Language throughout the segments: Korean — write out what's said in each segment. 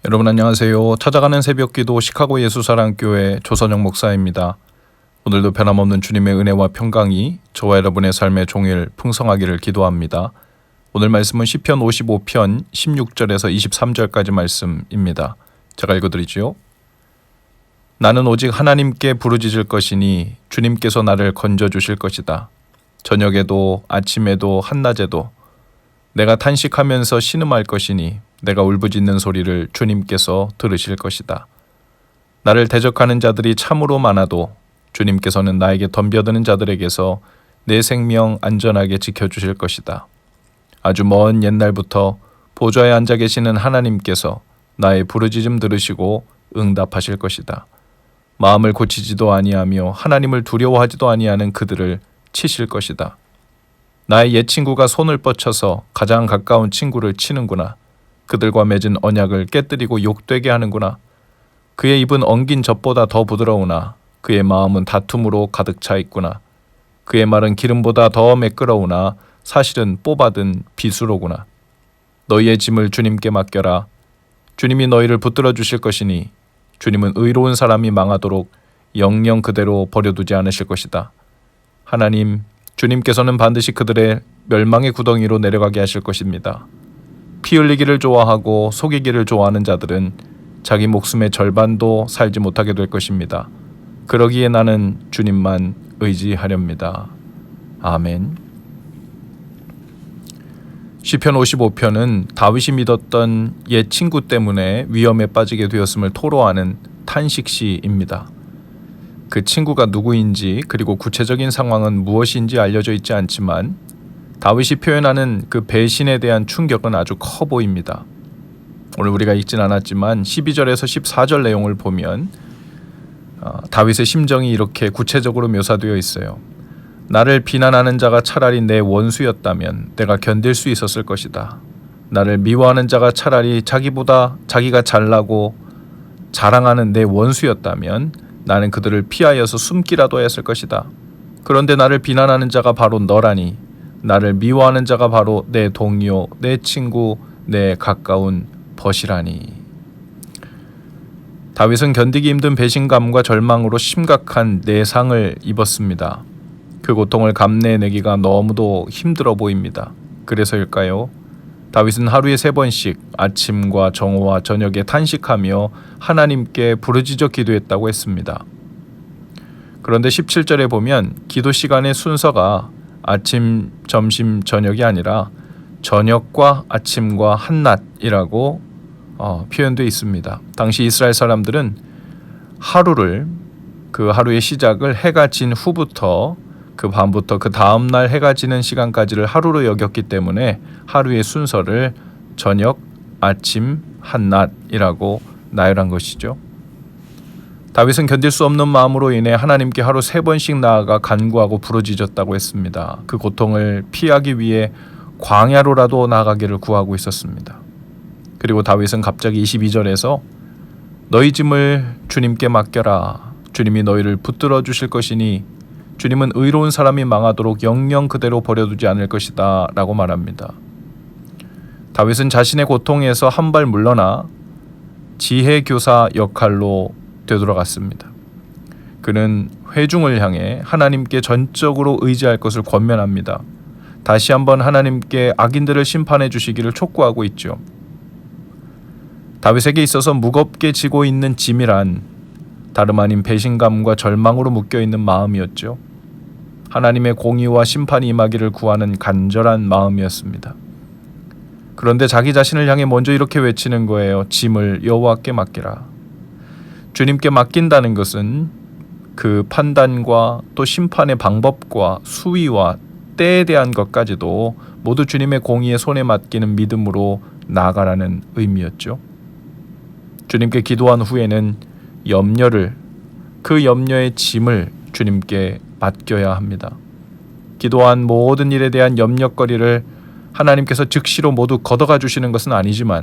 여러분 안녕하세요. 찾아가는 새벽기도 시카고 예수사랑교회 조선영 목사입니다. 오늘도 변함없는 주님의 은혜와 평강이 저와 여러분의 삶의 종일 풍성하기를 기도합니다. 오늘 말씀은 시편 55편 16절에서 23절까지 말씀입니다. 제가 읽어드리지요. 나는 오직 하나님께 부르짖을 것이니 주님께서 나를 건져주실 것이다. 저녁에도 아침에도 한낮에도 내가 탄식하면서 신음할 것이니 내가 울부짖는 소리를 주님께서 들으실 것이다. 나를 대적하는 자들이 참으로 많아도 주님께서는 나에게 덤벼드는 자들에게서 내 생명 안전하게 지켜주실 것이다. 아주 먼 옛날부터 보좌에 앉아 계시는 하나님께서 나의 부르짖음 들으시고 응답하실 것이다. 마음을 고치지도 아니하며 하나님을 두려워하지도 아니하는 그들을 치실 것이다. 나의 옛 친구가 손을 뻗쳐서 가장 가까운 친구를 치는구나. 그들과 맺은 언약을 깨뜨리고 욕되게 하는구나. 그의 입은 엉긴 젖보다 더 부드러우나 그의 마음은 다툼으로 가득 차 있구나. 그의 말은 기름보다 더 매끄러우나 사실은 뽑아든 비수로구나. 너희의 짐을 주님께 맡겨라. 주님이 너희를 붙들어 주실 것이니 주님은 의로운 사람이 망하도록 영영 그대로 버려두지 않으실 것이다. 하나님, 주님께서는 반드시 그들의 멸망의 구덩이로 내려가게 하실 것입니다. 피 흘리기를 좋아하고 속이기를 좋아하는 자들은 자기 목숨의 절반도 살지 못하게 될 것입니다. 그러기에 나는 주님만 의지하렵니다. 아멘. 시편 55편은 다윗이 믿었던 옛 친구 때문에 위험에 빠지게 되었음을 토로하는 탄식시입니다. 그 친구가 누구인지 그리고 구체적인 상황은 무엇인지 알려져 있지 않지만 다윗이 표현하는 그 배신에 대한 충격은 아주 커 보입니다. 오늘 우리가 읽진 않았지만 12절에서 14절 내용을 보면 다윗의 심정이 이렇게 구체적으로 묘사되어 있어요. 나를 비난하는 자가 차라리 내 원수였다면 내가 견딜 수 있었을 것이다. 나를 미워하는 자가 차라리 자기가 잘나고 자랑하는 내 원수였다면 나는 그들을 피하여서 숨기라도 했을 것이다. 그런데 나를 비난하는 자가 바로 너라니 나를 미워하는 자가 바로 내 동료, 내 친구, 내 가까운 벗이라니. 다윗은 견디기 힘든 배신감과 절망으로 심각한 내상을 입었습니다. 그 고통을 감내내기가 너무도 힘들어 보입니다. 그래서일까요? 다윗은 하루에 3번씩 아침과 정오와 저녁에 탄식하며 하나님께 부르짖어 기도했다고 했습니다. 그런데 17절에 보면 기도 시간의 순서가 아침, 점심, 저녁이 아니라 저녁과 아침과 한낮이라고 표현되어 있습니다. 당시 이스라엘 사람들은 그 하루의 시작을 해가 진 후부터 그 밤부터 그 다음날 해가 지는 시간까지를 하루로 여겼기 때문에 하루의 순서를 저녁, 아침, 한낮이라고 나열한 것이죠. 다윗은 견딜 수 없는 마음으로 인해 하나님께 하루 3번씩 나아가 간구하고 부르짖었다고 했습니다. 그 고통을 피하기 위해 광야로라도 나가기를 구하고 있었습니다. 그리고 다윗은 갑자기 22절에서 너희 짐을 주님께 맡겨라. 주님이 너희를 붙들어 주실 것이니 주님은 의로운 사람이 망하도록 영영 그대로 버려두지 않을 것이다 라고 말합니다. 다윗은 자신의 고통에서 한 발 물러나 지혜교사 역할로 되돌아갔습니다. 그는 회중을 향해 하나님께 전적으로 의지할 것을 권면합니다. 다시 한번 하나님께 악인들을 심판해 주시기를 촉구하고 있죠. 다윗에게 있어서 무겁게 지고 있는 짐이란 다름 아닌 배신감과 절망으로 묶여있는 마음이었죠. 하나님의 공의와 심판이 임하기를 구하는 간절한 마음이었습니다. 그런데 자기 자신을 향해 먼저 이렇게 외치는 거예요. 짐을 여호와께 맡기라. 주님께 맡긴다는 것은 그 판단과 또 심판의 방법과 수위와 때에 대한 것까지도 모두 주님의 공의의 손에 맡기는 믿음으로 나아가라는 의미였죠. 주님께 기도한 후에는 그 염려의 짐을 주님께 맡겨야 합니다. 기도한 모든 일에 대한 염려거리를 하나님께서 즉시로 모두 걷어가 주시는 것은 아니지만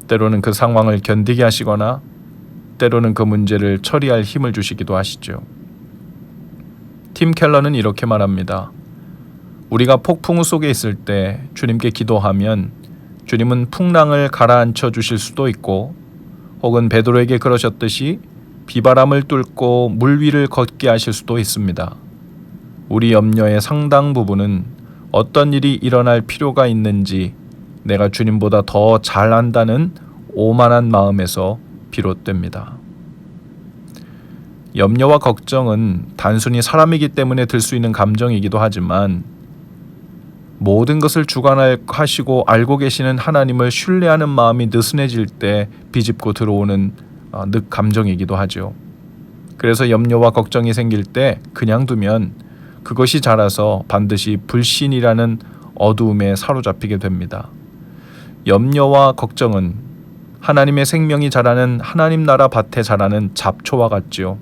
때로는 그 상황을 견디게 하시거나 때로는 그 문제를 처리할 힘을 주시기도 하시죠. 팀 켈러는 이렇게 말합니다. 우리가 폭풍우 속에 있을 때 주님께 기도하면 주님은 풍랑을 가라앉혀 주실 수도 있고, 혹은 베드로에게 그러셨듯이 비바람을 뚫고 물 위를 걷게 하실 수도 있습니다. 우리 염려의 상당 부분은 어떤 일이 일어날 필요가 있는지 내가 주님보다 더 잘 안다는 오만한 마음에서 비롯됩니다. 염려와 걱정은 단순히 사람이기 때문에 들 수 있는 감정이기도 하지만, 모든 것을 주관하시고 알고 계시는 하나님을 신뢰하는 마음이 느슨해질 때 비집고 들어오는 감정이기도 하죠. 그래서 염려와 걱정이 생길 때 그냥 두면 그것이 자라서 반드시 불신이라는 어두움에 사로잡히게 됩니다. 염려와 걱정은 하나님의 생명이 자라는 하나님 나라 밭에 자라는 잡초와 같지요.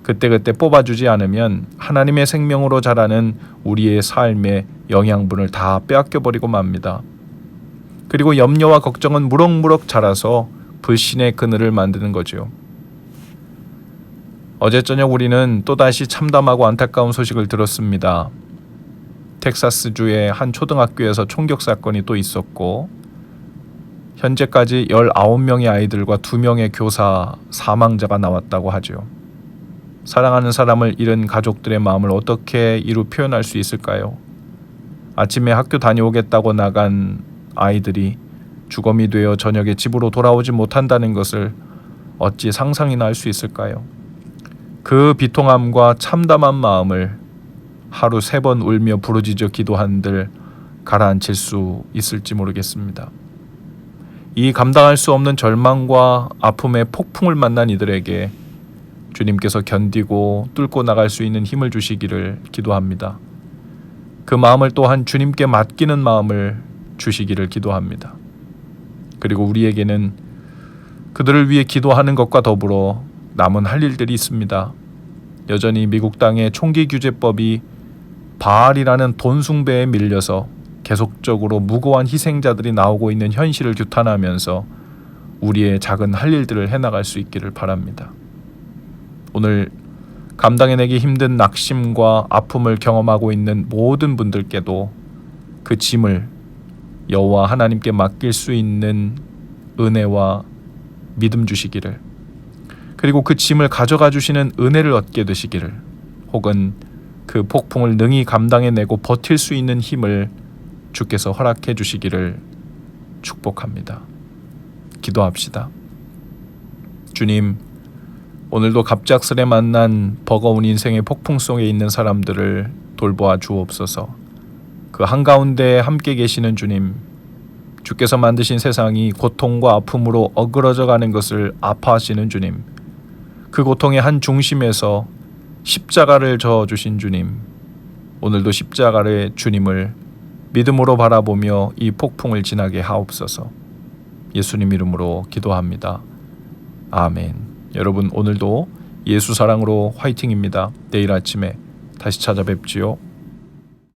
그때그때 뽑아주지 않으면 하나님의 생명으로 자라는 우리의 삶의 영양분을 다 빼앗겨버리고 맙니다. 그리고 염려와 걱정은 무럭무럭 자라서 불신의 그늘을 만드는 거죠. 어제 저녁 우리는 또다시 참담하고 안타까운 소식을 들었습니다. 텍사스주의 한 초등학교에서 총격 사건이 또 있었고, 현재까지 19명의 아이들과 2명의 교사 사망자가 나왔다고 하죠. 사랑하는 사람을 잃은 가족들의 마음을 어떻게 이루 표현할 수 있을까요? 아침에 학교 다녀오겠다고 나간 아이들이 주검이 되어 저녁에 집으로 돌아오지 못한다는 것을 어찌 상상이나 할 수 있을까요? 그 비통함과 참담한 마음을 하루 3번 울며 부르짖어 기도한들 가라앉힐 수 있을지 모르겠습니다. 이 감당할 수 없는 절망과 아픔의 폭풍을 만난 이들에게 주님께서 견디고 뚫고 나갈 수 있는 힘을 주시기를 기도합니다. 그 마음을 또한 주님께 맡기는 마음을 주시기를 기도합니다. 그리고 우리에게는 그들을 위해 기도하는 것과 더불어 남은 할 일들이 있습니다. 여전히 미국 땅의 총기 규제법이 바알이라는 돈 숭배에 밀려서 계속적으로 무고한 희생자들이 나오고 있는 현실을 규탄하면서 우리의 작은 할 일들을 해나갈 수 있기를 바랍니다. 오늘 감당해내기 힘든 낙심과 아픔을 경험하고 있는 모든 분들께도 그 짐을 여호와 하나님께 맡길 수 있는 은혜와 믿음 주시기를, 그리고 그 짐을 가져가 주시는 은혜를 얻게 되시기를, 혹은 그 폭풍을 능히 감당해내고 버틸 수 있는 힘을 주께서 허락해 주시기를 축복합니다. 기도합시다. 주님, 오늘도 갑작스레 만난 버거운 인생의 폭풍 속에 있는 사람들을 돌보아 주옵소서. 그 한가운데 함께 계시는 주님, 주께서 만드신 세상이 고통과 아픔으로 어그러져 가는 것을 아파하시는 주님, 그 고통의 한 중심에서 십자가를 저어주신 주님, 오늘도 십자가의 주님을 믿음으로 바라보며 이 폭풍을 지나게 하옵소서. 예수님 이름으로 기도합니다. 아멘. 여러분, 오늘도 예수 사랑으로 화이팅입니다. 내일 아침에 다시 찾아뵙지요.